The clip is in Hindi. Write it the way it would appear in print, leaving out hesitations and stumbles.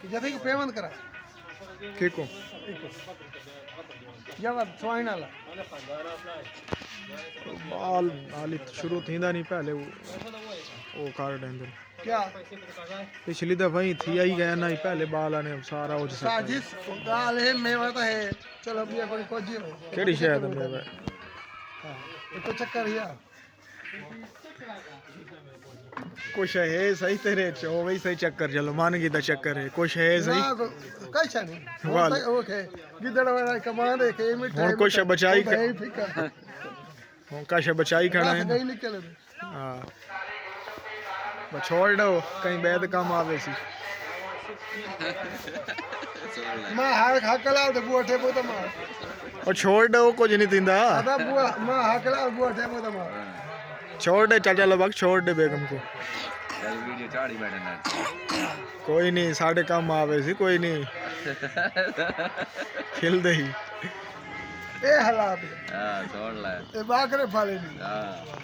जैसे कि पेमेंट करा केको या बात स्वाइन वाला बाल हाली शुरू थींदा नहीं पहले वो कार्ड आंदे क्या पिछली दफा ही थी आई गया ना ही पहले बाल आने सारा हो जैसा साजिश गाल है मेवा तो है चलो भैया कोई खोजी हो केड़ी शायद में ये तो चक्कर हिया कुछ है सही तेरे हो वही सही चक्कर चलो मान गई तो चक्कर है कुछ है सही कैसा नहीं वाल। ओके गिदड़ वाला कमान है के मिठाई हुन कुछ बचाई है फीका हुन का बचाई खाना है गई निकल हां बस छोड़ दो कहीं बैद काम आवे सी मां हार खाकला तो बुआ ठेपो तो मार और छोड़ दो कुछ नहीं थींदा अदा बुआ मां हाकला बुआ ठेपो तो मार छोड़ दे चाचा लबक छोड़ दे बेगम को वीडियो चाड़ी बैठना कोई नहीं साढ़े काम आवे सी कोई नहीं खिल दे ही ए हालात हां छोड़ ले ए बाकरे फाले नहीं हां